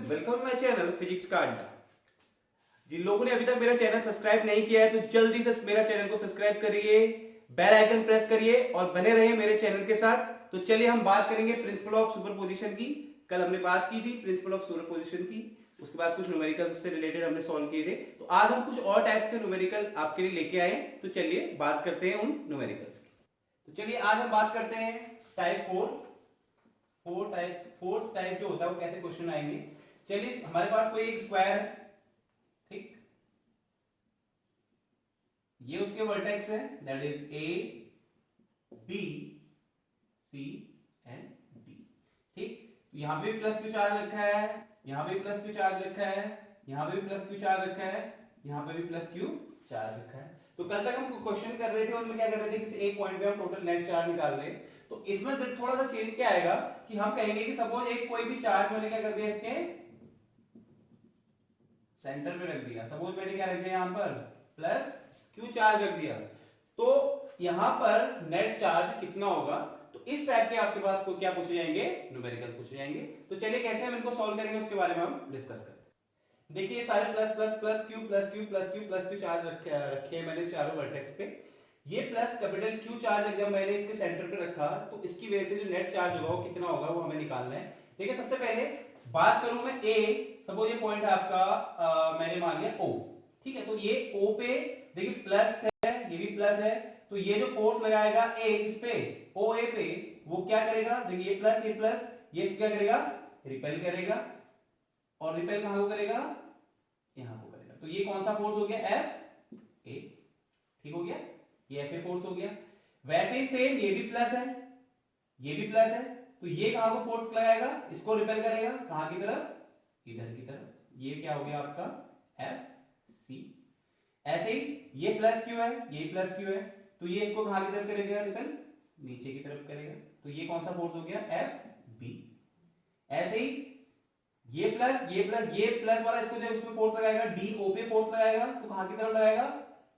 Welcome my channel physics का अड्डा। जिन लोगों ने अभी तक मेरा चैनल सब्सक्राइब नहीं किया है तो जल्दी से मेरा चैनल को सब्सक्राइब करिए, बेल आइकन प्रेस करिए और बने रहिए मेरे चैनल के साथ। तो चलिए हम बात करेंगे प्रिंसिपल ऑफ सुपरपोजिशन की। कल हमने बात की थी प्रिंसिपल ऑफ सुपरपोजिशन की, उसके बाद कुछ न्यूमेरिकल से रिलेटेड हमने सॉल्व किए थे। तो आज हम कुछ और टाइप्स के न्यूमेरिकल आपके लिए लेके आए, तो चलिए बात करते हैं उन न्यूमेरिकल्स की। तो चलिए आज हम बात करते हैं टाइप फोर्थ टाइप जो होता है वो कैसे क्वेश्चन आएंगे। चलिए हमारे पास कोई एक स्क्वायर है, ठीक, ये उसके वर्टेक्स है, that is A B C and D. ठीक, यहां पे प्लस क्यू चार्ज रखा है, यहां पे प्लस क्यू चार्ज रखा है, यहां पे प्लस क्यू चार्ज रखा है, यहां पे भी प्लस क्यू चार्ज रखा है। तो कल तक हम क्वेश्चन कर रहे थे और क्या कर रहे थे, किसी एक पॉइंट पे हम टोटल नेट चार्ज निकाल रहे हैं। तो इसमें थोड़ा सा चेंज क्या आएगा कि हम कहेंगे कि सपोज एक कोई भी चार्ज मैंने क्या कर दिया, इसके सेंटर पे रख दिया। सपोज मैंने क्या रख दिया, यहां पर प्लस क्यू चार्ज रख दिया, तो यहां पर नेट चार्ज कितना होगा। तो इस टाइप के आपके पास को क्या पूछे जाएंगे, न्यूमेरिकल पूछे जाएंगे। तो चलिए कैसे हम इनको सॉल्व करेंगे उसके बारे में हम डिस्कस करते हैं। देखिए सारे plus plus plus Q plus Q plus Q plus Q charge रखे हैं मैंने चारों वर्टेक्स पे। ये प्लस कैपिटल क्यू चार्ज जब मैंने इसके सेंटर पे रखा तो इसकी वजह से जो नेट चार्ज होगा वो कितना होगा वो हमें निकालना है। देखिए सबसे पहले बात करूं मैं ए, सपोज ये पॉइंट है आपका मैंने मान लिया ओ, ठीक है। तो ये ओ पे देखिए प्लस है, ये भी प्लस है, तो ये जो फोर्स लगाएगा ए इस पे ओ ए पे, वो क्या करेगा, देखिए ये प्लस ये इसको क्या करेगा, रिपेल करेगा। और रिपेल कहां को करेगा, यहां को करेगा। तो ये कौन सा फोर्स हो गया, एफ ए, ठीक हो गया, ये एफ ए फोर्स हो गया। वैसे ही सेम ये भी प्लस है, ये भी प्लस है, तो ये कहां को फोर्स लगाएगा, इसको रिपेल करेगा, कहां की तरफ, इधर की तरफ। ये क्या हो गया आपका एफ सी। ऐसे ही ये प्लस क्यू है, ये प्लस क्यू है, तो ये इसको कहां की तरफ करेगा, रिपेल नीचे की तरफ करेगा। तो ये कौन सा फोर्स हो गया, एफ बी। ऐसे ही ये प्लस वाला इसको जब इसमें फोर्स लगाएगा, डी ओ पे फोर्स लगाएगा, तो कहां की तरफ लगाएगा,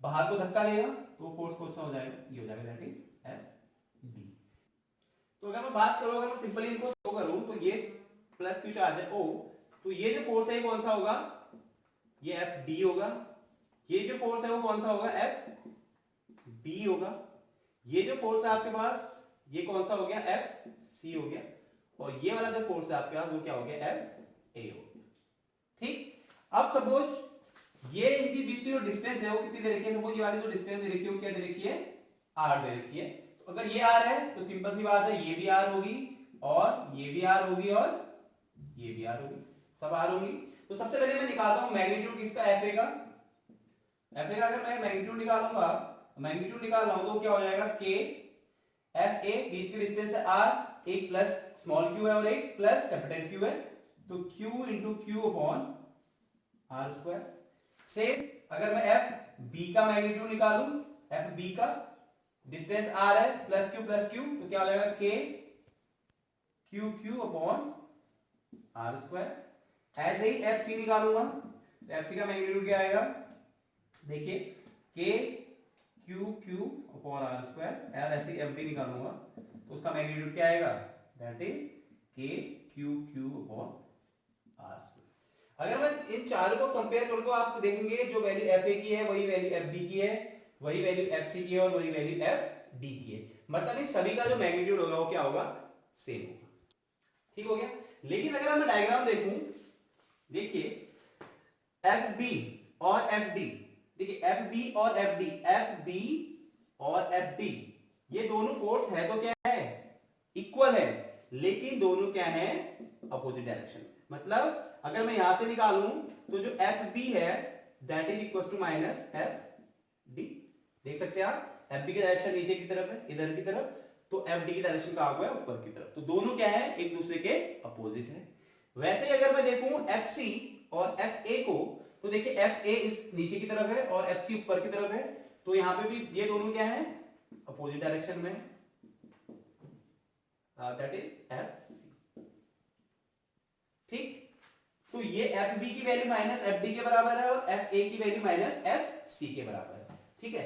बाहर को धक्का देगा, तो फोर्स कौन सा हो जाएगा, ये हो जाएगा, दैट इज एफ डी। तो अगर मैं बात करूं, अगर मैं सिंपली इनको शो करूं, तो ये प्लस क्यू चार्ज है ओ, तो ये जो फोर्स है कौन सा होगा, ये एफ डी होगा। ये जो फोर्स है वो कौन सा होगा, एफ बी होगा। ये जो फोर्स है आपके पास ये कौन सा हो गया, एफ सी हो गया। और ये वाला जो फोर्स है आपके पास वो क्या हो गया, एफ ए हो गया। ठीक, अब सपोज ये इनकी बीच की जो डिस्टेंस है वो कितनी दे रखी है, सपोज ये वाली जो डिस्टेंस दे रखी है वो क्या दे रखी है, आर दे रखी है। तो अगर ये आर है तो सिंपल सी बात है, ये भी आर होगी और ये भी आर होगी और ये भी आर होगी, सब आर होगी। तो सबसे पहले मैं निकालता हूं मैग्नीट्यूड किसका, एफ ए का। एफ ए का अगर मैं मैग्नीट्यूड निकालूंगा, मैग्नीट्यूड निकाल रहा हूं तो क्या हो जाएगा, के एफ ए, बीच की डिस्टेंस है आर, एक प्लस स्मॉल क्यू है और एक प्लस कैपिटल क्यू है, तो q into Q upon R square. Same अगर मैं एफ बी का मैग्नीट्यूड निकालूं, एफ बी का डिस्टेंस आर है, प्लस क्यू, तो क्या हो जाएगा, K Q Q upon R square. ऐसे ही एफ सी निकालूंगा, एफ सी का मैग्नीट्यूड क्या आएगा, देखिए K Q Q upon R square. ऐसे ही एफ डी निकालूंगा तो उसका मैग्नीट्यूड क्या आएगा, that is K Q Q upon R square. अगर मैं इन चारों को कंपेयर करूं तो आप देखेंगे जो वैल्यू एफ ए की है वही वैल्यू एफ बी की है, वही वैल्यू एफ सी की है और वही वैल्यू एफ डी की है। मतलब इन सभी का जो मैग्नीट्यूड होगा वो क्या होगा, सेम होगा। ठीक हो गया। लेकिन अगर मैं डायग्राम देखूं, देखिए एफ बी और एफ डी, देखिए एफ बी और एफ डी, एफ बी और एफ डी ये दोनों फोर्स है तो क्या है, इक्वल है, लेकिन दोनों क्या है, अपोजिट डायरेक्शन। मतलब अगर मैं यहां से निकालूं तो जो एफ बी है that is equal to minus F D. देख सकते हैं आप, एफ बी की डायरेक्शन नीचे की तरफ है, इधर की तरफ, तो एफ डी की डायरेक्शन कहां हुआ है, ऊपर की तरफ। तो दोनों क्या है, एक दूसरे के अपोजिट है। वैसे ही अगर मैं देखूं एफ सी और एफ ए को, तो देखिए एफ ए इस नीचे की तरफ है और एफ सी ऊपर की तरफ है, तो यहां पे भी ये दोनों क्या है, अपोजिट डायरेक्शन में, दैट इज एफ सी। ठीक, तो ये एफ बी की वैल्यू माइनस एफ डी के बराबर है और एफ ए की वैल्यू माइनस एफ सी के बराबर है। ठीक है,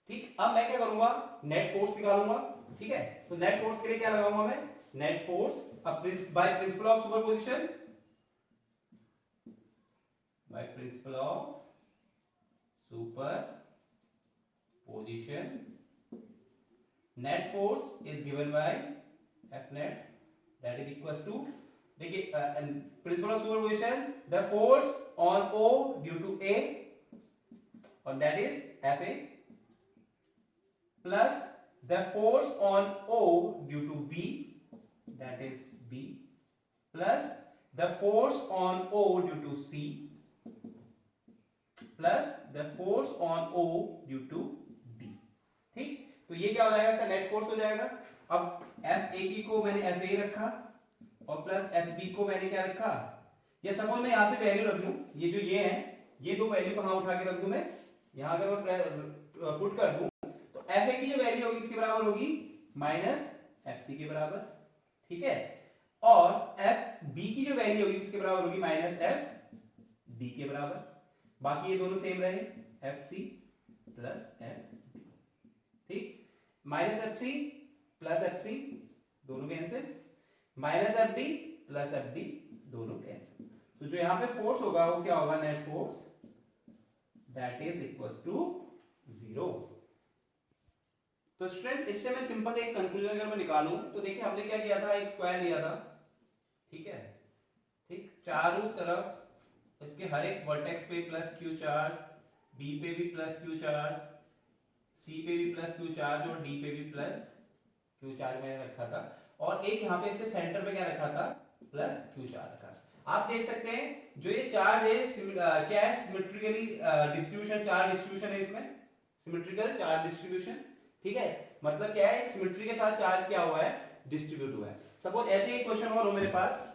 ठीक, अब मैं क्या करूंगा, नेट फोर्स निकालूंगा। ठीक है, तो नेट फोर्स के लिए क्या लगाऊंगा मैं, net force by principle of superposition, by principle of superposition. Net force is given by F net, that is equals to, देखिए principle of superposition, the force on O due to A और that is Fa plus the force on O due to B, that is B, plus the force on O due to C plus the force on O due to D. ठीक, तो ये क्या हो जाएगा, इसका net force हो जाएगा. अब Fa को मैंने Fa रखा और प्लस Fb को मैंने क्या रखा, ये सपोज मैं यहां से वैल्यू रख लूं, ये जो ये है, ये दो वैल्यू कहां उठा के रख दूं मैं, यहां अगर मैं पुट कर दूं तो Fa की जो वैल्यू होगी इसके बराबर होगी माइनस Fc के बराबर. ठीक है, और Fb की जो वैल्यू होगी इसके बराबर होगी माइनस Fd के बराबर. बाकी ये दोनों सेम रहे, Fc प्लस Fd. ठीक, माइनस Fc प्लस Fc दोनों cancel, minus Fd plus Fd दोनों कैंसिल. तो जो यहां पे फोर्स होगा वो क्या होगा, net force, that is equals to 0. तो स्टूडेंट इससे मैं सिंपल एक कंक्लूजन अगर मैं निकालूं तो देखिए हमने क्या किया था, एक स्क्वायर लिया था. ठीक है, ठीक, चारों तरफ इसके हर एक वर्टेक्स पे प्लस क्यू चार्ज, बी पे भी प्लस क्यू चार्ज, सी पे भी प्लस क्यू चार्ज और डी पे भी प्लस क्यू चार्ज मैंने रखा था. और एक यहाँ पे इसके सेंटर पे क्या रखा था, प्लस क्यू चार्ज रखा. आप देख सकते हैं जो ये चार्ज है क्या है, सिमेट्रिकली डिस्ट्रीब्यूशन, चार्ज डिस्ट्रीब्यूशन है इसमें, सिमेट्रिकल चार्ज डिस्ट्रीब्यूशन. ठीक है, मतलब क्या है, सिमेट्री के साथ चार्ज क्या हुआ है, डिस्ट्रीब्यूट हुआ है. सपोज ऐसे ही क्वेश्चन और हो मेरे पास,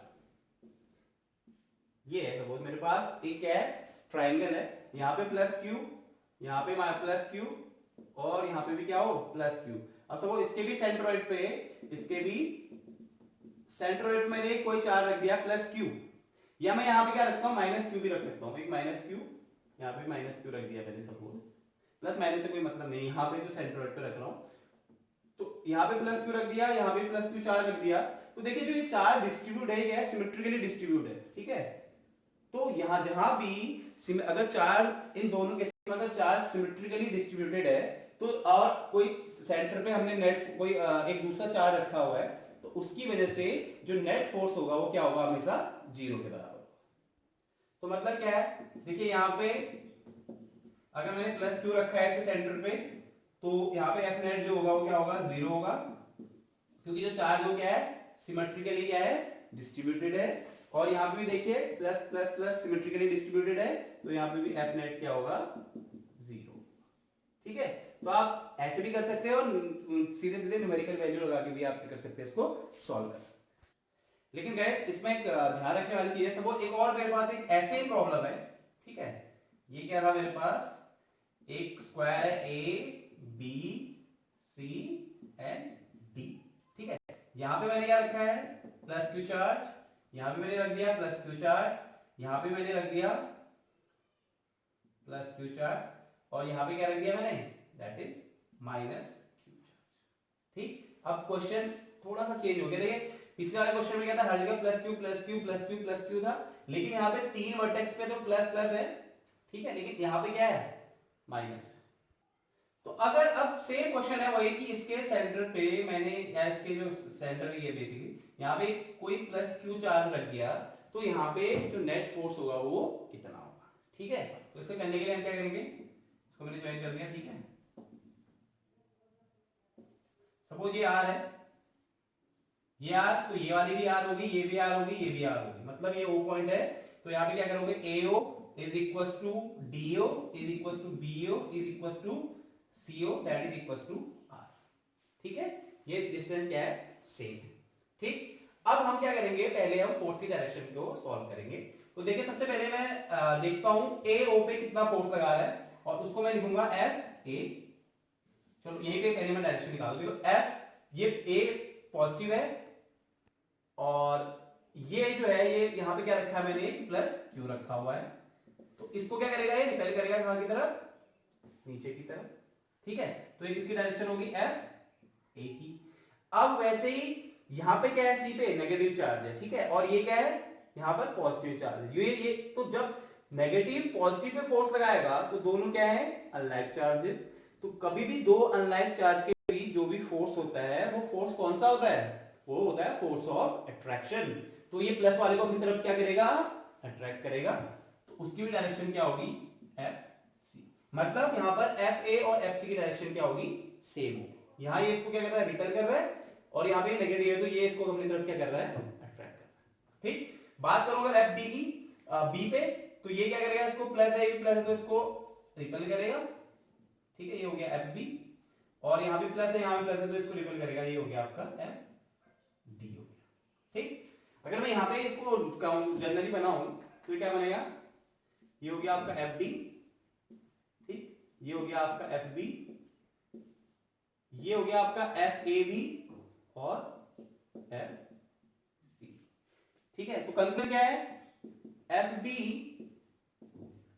ये है सपोज मेरे पास एक क्या है, ट्राइंगल है, यहाँ पे प्लस क्यू, यहाँ पे प्लस क्यू और यहाँ पे भी क्या हो, प्लस क्यू. अब सपोज इसके भी सेंट्रोइड पे, इसके भी सेंट्रोइड में मैंने कोई चार्ज रख दिया प्लस क्यू, या मैं यहाँ पे क्या रखता हूँ, माइनस क्यू भी रख सकता हूँ. एक माइनस क्यू, यहाँ पे माइनस क्यू रख दिया मैंने, सपोज प्लस माइनस से कोई मतलब नहीं, यहाँ पे जो सेंट्रोइड पे रख रहा हूँ तो यहाँ पे प्लस क्यू रख दिया, यहाँ पे प्लस क्यू चार्ज रख दिया. तो देखिए जो ये चार्ज डिस्ट्रीब्यूट है, क्या सिमेट्रिकली डिस्ट्रीब्यूट है. ठीक है, तो यहाँ जहां भी अगर चार्ज इन दोनों के अगर चार्ज सिमेट्रिकली डिस्ट्रीब्यूटेड है तो, और कोई सेंटर पे हमने नेट कोई एक दूसरा चार्ज रखा हुआ है, तो उसकी वजह से जो नेट फोर्स होगा वो क्या होगा, हमेशा 0 के बराबर होगा. तो मतलब क्या है, देखिए यहाँ पे अगर मैंने प्लस क्यू रखा है इसके सेंटर पे, तो यहाँ पे एफ नेट जो होगा वो क्या होगा, 0 होगा, क्योंकि जो चार्ज हो क्या है, सिमेट्रिकली क्या है, डिस्ट्रीब्यूटेड है. और यहाँ पे भी देखिए plus plus plus symmetrically distributed है, तो यहाँ पे भी एफ नेट क्या होगा, 0. ठीक है, तो आप ऐसे भी कर सकते हैं और सीधे सीधे न्यूमेरिकल वैल्यू लगा के भी आप कर सकते हैं, इसको सॉल्व कर सकते हैं. लेकिन गैस इसमें एक ध्यान रखने वाली चीज है, सपोज एक और मेरे पास एक ऐसे ही प्रॉब्लम है. ठीक है, ये क्या था मेरे पास, एक स्क्वायर है A B C and D. ठीक है, यहां पे मैंने क्या रखा है, प्लस क्यू चार्ज, यहां पे मैंने रख दिया प्लस क्यू चार्ज, यहां पे मैंने रख दिया प्लस क्यू चार्ज, और यहां पे क्या रख दिया मैंने, that is minus Q charge. ठीक, अब क्वेश्चन थोड़ा सा चेंज हो गया. देखिए पिछले वाले क्वेश्चन में क्या था, हर जगह plus Q plus Q plus Q plus Q था, लेकिन यहाँ पे 3 वर्टेक्स पे तो प्लस प्लस है. ठीक है, लेकिन यहाँ पे क्या है, माइनस है. तो अगर अब सेम क्वेश्चन है वही कि इसके सेंटर पे मैंने, या इसके जो सेंटर है ये बेसिकली यहाँ पे कोई प्लस क्यू चार्ज रख दिया, तो यहाँ पे जो नेट फोर्स होगा वो कितना होगा. ठीक है, तो इसको करने के लिए हम क्या करेंगे, इसको मैंने ज्वाइन कर दिया. ठीक है, सपोज ये आर है, ये आर, तो ये वाली भी आर होगी, ये भी आर होगी, ये भी आर होगी, मतलब ये ओ पॉइंट है. तो यहाँ पे क्या करोगे, AO is equals to DO is equals to BO is equals to CO, that is equals to R. ठीक है, ये डिस्टेंस क्या है, सेम है. ठीक, अब हम क्या करेंगे, पहले हम फोर्स की डायरेक्शन को सॉल्व करेंगे. तो देखिए सबसे पहले मैं देखता हूं ए ओ पे कितना फोर्स लगा रहा है, और उसको मैं लिखूंगा एफ ए. चलो यहीं पे पहले मैं डायरेक्शन निकाल दूं. तो एफ, ये ए पॉजिटिव है, और ये जो है ये यहाँ पे क्या रखा है मैंने, प्लस क्यू रखा हुआ है. तो इसको क्या करेगा, ये रिपेल करेगा कहां की तरफ, नीचे की तरफ. ठीक है, तो एक इसकी डायरेक्शन होगी एफ ए की. अब वैसे ही यहां पे क्या है, सी पे नेगेटिव चार्ज है. ठीक है, और ये क्या है, यहां पर पॉजिटिव चार्ज है. ये तो जब नेगेटिव पॉजिटिव पे फोर्स लगाएगा तो दोनों क्या है, अनलाइक चार्जेस। तो कभी भी दो अनलाइक चार्ज के बीच जो भी फोर्स होता है वो फोर्स कौन सा होता है, वो होता है फोर्स ऑफ अट्रैक्शन। तो ये प्लस वाले को अपनी तरफ क्या करेगा, अट्रैक्ट करेगा। तो उसकी भी डायरेक्शन क्या होगी, एफ सी। मतलब यहां पर एफ ए और एफ सी की डायरेक्शन क्या होगी, सेम होगी। यहां ये इसको क्या कर रहा है, रिपेल कर रहा है, और यहां पे नेगेटिव है तो ये इसको अपनी तरफ क्या कर रहा है, अट्रैक्ट कर रहा है। ठीक, बात करो अगर एफ डी की, बी पे, तो ये क्या करेगा, इसको प्लस है, प्लस है तो इसको रिपेल करेगा। ठीक है, ये हो गया एफ बी, और यहां भी प्लस है, यहां भी प्लस है तो इसको रिपेल करेगा। ये हो गया आपका एफ डी हो गया। ठीक, अगर मैं यहां पे इसको जनरली बनाऊं तो ये क्या बनेगा, ये हो गया आपका एफ डी, ठीक, ये हो गया आपका एफ बी, ये हो गया आपका एफ ए बी और एफ सी। ठीक है, तो कंक्लूजन क्या है, एफ बी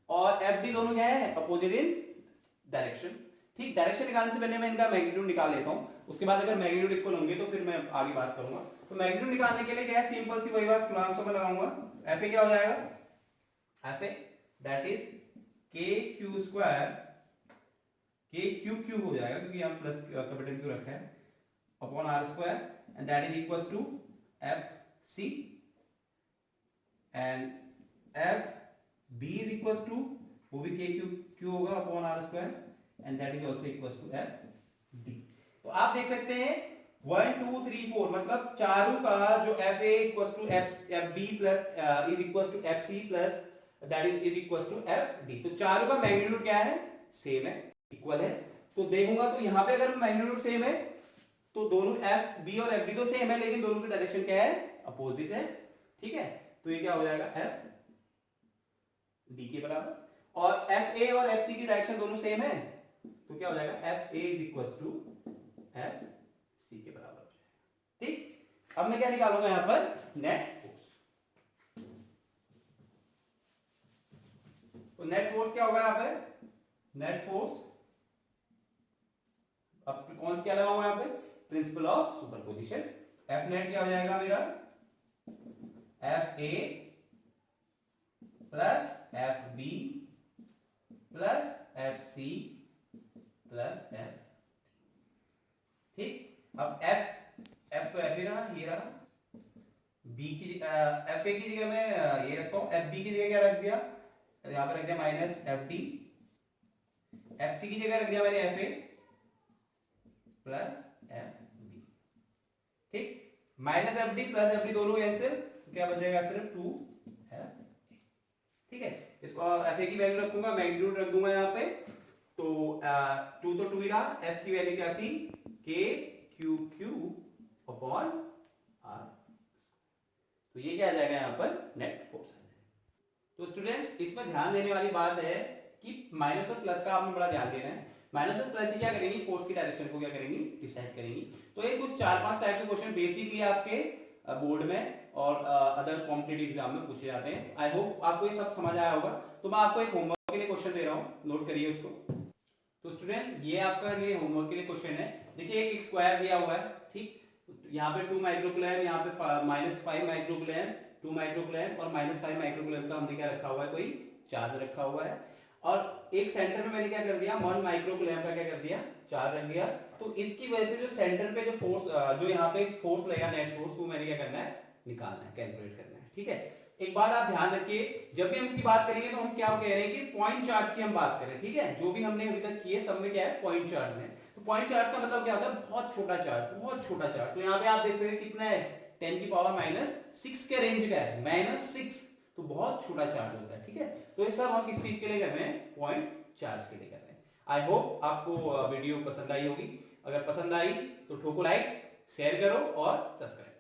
और एफ डी दोनों क्या है, अपोजिट इन डायरेक्शन। ठीक, डायरेक्शन निकालने से पहले मैं इनका मैग्नीट्यूड निकाल लेता हूं, उसके बाद अगर मैग्नीट्यूड इक्वल होंगे तो फिर मैं आगे बात करूंगा। तो मैग्नीट्यूड निकालने के लिए क्या है, सिंपल सी वही बात, कुलाम्ब्स में लगाऊंगा। एफ ए क्या हो जाएगा, F A that is K Q square, K Q cube हो जाएगा क्योंकि यहां प्लस कैपिटल क्यू रखा है, upon R square, and that is equals to F C, and F B is equals to, वो भी के क्यू क्यू होगा upon R square, and that is also equals to F D. तो आप देख सकते हैं 1 2 3 4 मतलब चारों का जो F A equals to F B plus is equals to F C plus that is equals to F D. तो चारों का मैग्नीट्यूड क्या है, सेम है, इक्वल है। तो देखूंगा तो यहां पे अगर मैग्नीट्यूड सेम है तो दोनों एफ बी और एफ डी तो सेम है, लेकिन दोनों की डायरेक्शन क्या है, अपोजिट है। ठीक है, तो ये क्या हो जाएगा, एफ डी के बराबर, और एफ ए और एफ सी की डायरेक्शन दोनों सेम है तो क्या हो जाएगा, F A is equals to F C के बराबर हो जाएगा। ठीक, अब मैं क्या निकालूंगा यहां पर, नेट फोर्स। तो नेट फोर्स क्या होगा यहां पर, नेट फोर्स, अब कौन सा क्या लगाऊंगा यहां पे, principle of superposition. F net क्या हो जाएगा मेरा, F A plus F B plus F C plus F. ठीक, अब एफ तो एफ ही रहा, ये रहा, बी की एफ ए की जगह मैं ये रखता हूं, एफ बी की जगह क्या रख दिया, यहां पर रख दिया minus F D, F C की जगह रख दिया मैंने F A plus F B. ठीक, minus F D plus F D दोनों कैंसिल, क्या बच जाएगा सिर्फ 2 एफ। ठीक है, इसको एफ ए की वैल्यू रखूंगा, मैग्नीट्यूड रख दूंगा यहां पे, तो 2 तो 2 ही रहा, एफ की वैल्यू क्या थी, के क्यू क्यू अपॉन आर। तो ये क्या आ जाएगा यहां पर, नेट फोर्स आ जाएगा। तो स्टूडेंट्स इसमें ध्यान देने वाली बात है कि माइनस और प्लस का आपने बड़ा ध्यान देना है। माइनस और प्लस ही क्या करेंगी, फोर्स की डायरेक्शन को क्या करेंगी, डिसाइड करेंगी। तो ये कुछ 4-5 टाइप के क्वेश्चन बेसिकली आपके बोर्ड में और अदर कॉम्पिटिटिव एग्जाम में पूछे जाते हैं। आई होप आपको ये सब समझ आया होगा। तो मैं आपको एक होमवर्क के लिए क्वेश्चन दे रहा हूँ, नोट करिए उसको। तो स्टूडेंट्स ये आपका लिए होमवर्क के लिए क्वेश्चन है। देखिए एक स्क्वायर दिया हुआ है, ठीक, यहाँ पे 2 माइक्रोकूलम, यहाँ पे -5 माइक्रोकूलम, 2 माइक्रोकूलम और -5 माइक्रोकूलम का हमने क्या रखा हुआ है, कोई चार्ज रखा हुआ है। और एक सेंटर में मैंने क्या कर दिया, 1 माइक्रोकूलम का क्या कर दिया, चार्ज रख दिया। तो इसकी वजह से जो सेंटर पे जो फोर्स, जो यहाँ पे फोर्स लगेगा, नेट फोर्स, वो मैंने क्या करना है, निकालना है, कैलकुलेट करना है। ठीक है, एक बात आप ध्यान रखिए, जब भी हम इसकी बात करेंगे तो हम क्या कह रहे हैं कि पॉइंट चार्ज की हम बात करें। ठीक है, जो भी हमने अभी तक किए सब में क्या है, पॉइंट चार्ज है। तो पॉइंट चार्ज का मतलब क्या होता है, बहुत छोटा चार्ज, बहुत छोटा चार्ज। तो यहाँ पे आप देख सकते हैं कितना है, 10 की पावर -6 के रेंज का है, -6, तो बहुत छोटा चार्ज होता है। ठीक है, तो ये सब हम किस चीज के लिए कर रहे हैं, पॉइंट चार्ज के लिए कर रहे हैं। आई होप आपको वीडियो पसंद आई होगी। अगर पसंद आई तो ठोको लाइक, शेयर करो और सब्सक्राइब।